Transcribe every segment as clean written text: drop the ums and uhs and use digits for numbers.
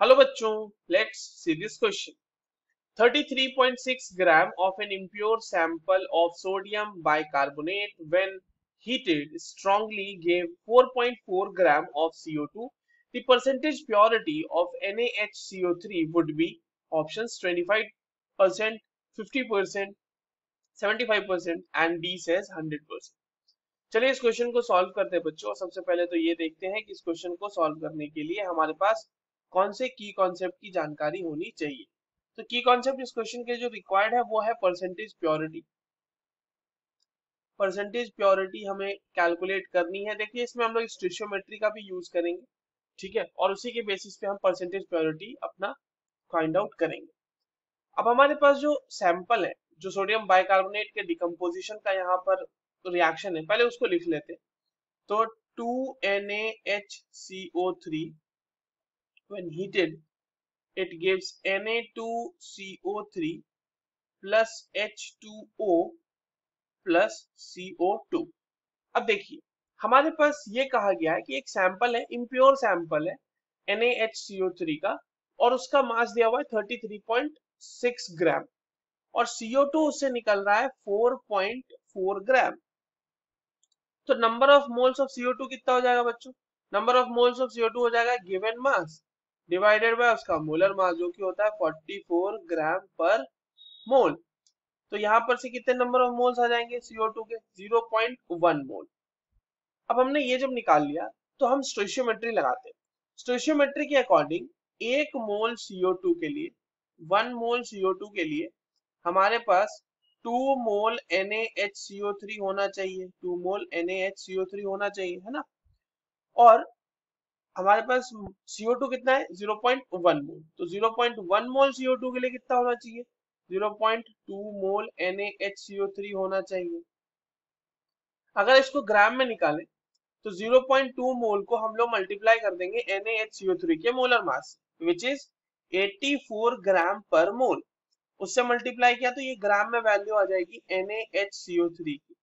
Hello बच्चों, let's see this question. 33.6 gram of an impure sample of sodium bicarbonate when heated strongly gave 4.4 gram of CO2. The percentage purity of NaHCO3 would be options 25%, 50%, 75% and D says 100%. चलिए इस question को solve करते हैं बच्चों. और सबसे पहले तो ये देखते हैं कि इस क्वेश्चन को सॉल्व करने के लिए हमारे पास कौन से की कॉन्सेप्ट की जानकारी होनी चाहिए. तो की कॉन्सेप्ट इस क्वेश्चन के जो रिक्वायर्ड है वो है परसेंटेज प्योरिटी. परसेंटेज प्योरिटी हमें कैलकुलेट करनी है. देखिए इसमें हम लोग स्टोइचियोमेट्री का भी यूज करेंगे, ठीक है, और उसी के बेसिस पे हम परसेंटेज प्योरिटी अपना फाइंड आउट करेंगे. अब हमारे पास जो सैंपल है, जो सोडियम बाइकार्बोनेट के डिकम्पोजिशन का यहाँ पर रिएक्शन है, पहले उसको लिख लेते हैं. तो 2NaHCO3 when heated it gives Na2CO3 plus H2O plus CO2. अब देखिए हमारे पास ये कहा गया है कि एक सैंपल है, इम्प्योर सैंपल है NaHCO3 का, और उसका मास दिया हुआ है 33.6 ग्राम और CO2 उससे निकल रहा है 4.4 ग्राम. तो number of moles of CO2 कितना हो जाएगा बच्चों? Number of moles of CO2 हो जाएगा गिवन मास डिवाइडेड बाय उसका मोलर मास, जो कि होता है 44 ग्राम पर मोल. तो यहाँ पर से कितने नंबर ऑफ मोल्स आ जाएंगे CO2 के? 0.1 मोल. अब हमने ये जब निकाल लिया तो हम स्टोइचियोमेट्री लगाते हैं. स्टोइचियोमेट्री के अकॉर्डिंग 1 मोल CO2 के लिए, 1 मोल CO2 के लिए हमारे पास 2 मोल NaHCO3 होना चाहिए. 2 मोल NaHCO3 होना चाहिए, है ना. और हमारे पास CO2 कितना है? 0.1 मोल. तो 0.1 मोल CO2 के लिए कितना होना चाहिए? 0.2 मोल NaHCO3 होना चाहिए. अगर इसको ग्राम में निकालें तो 0.2 मोल को हम लोग मल्टीप्लाई कर देंगे NaHCO3 के मोलर मास, विच इज 84 ग्राम पर मोल. उससे मल्टीप्लाई किया तो ये ग्राम में वैल्यू आ जाएगी NaHCO3 की.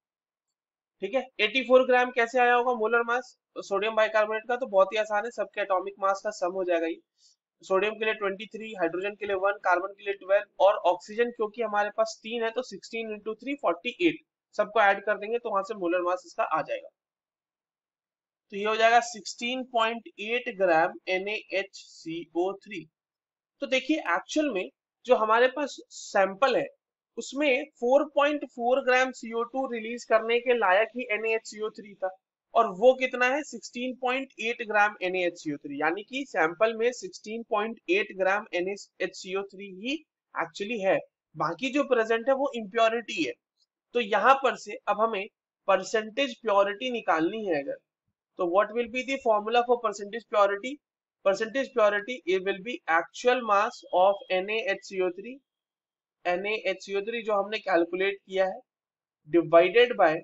ठीक है, 84 ग्राम कैसे आया होगा मोलर मास सोडियम बाइकार्बोनेट का? तो बहुत ही आसान है, सबके एटॉमिक मास का सम हो जाएगा ये. सोडियम के लिए 23, हाइड्रोजन के लिए 1, कार्बन के लिए 12 और ऑक्सीजन क्योंकि हमारे पास 3 है तो 16 इंटू 3 48. सबको ऐड कर देंगे तो वहां से मोलर मास इसका आ जाएगा. तो ये हो जाएगा 16.8 ग्राम NaHCO3. तो देखिए एक्चुअल में जो हमारे पास सैंपल है उसमें 4.4 ग्राम CO2 रिलीज करने के लायक ही NaHCO3 था, और वो कितना है? 16.8 ग्राम NaHCO3. यानी कि सैंपल में 16.8 ग्राम NaHCO3 ही एक्चुअली है. बाकी जो प्रेजेंट है वो इम्प्योरिटी है. तो यहां पर से अब हमें परसेंटेज प्योरिटी निकालनी है. अगर so what will be the formula for percentage purity? Percentage purity, it will be actual mass of NaHCO3. NaHCO3 जो हमने कैलकुलेट किया है divided by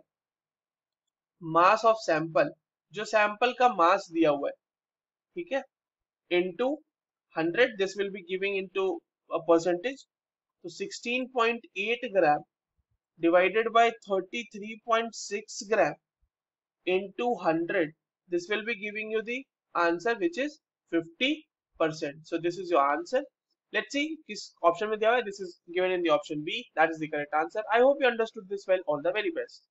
mass of sample, जो सैंपल का मास दिया हुआ है, ठीक है, into 100. This will be giving into a percentage. तो 16.8 ग्राम divided by 33.6 gram into 100. This will be giving you the answer which is 50%. So this is your answer. Let's see किस option में दिया हुआ है. This is given in the option B. That is the correct answer. I hope you understood this well. All the very best.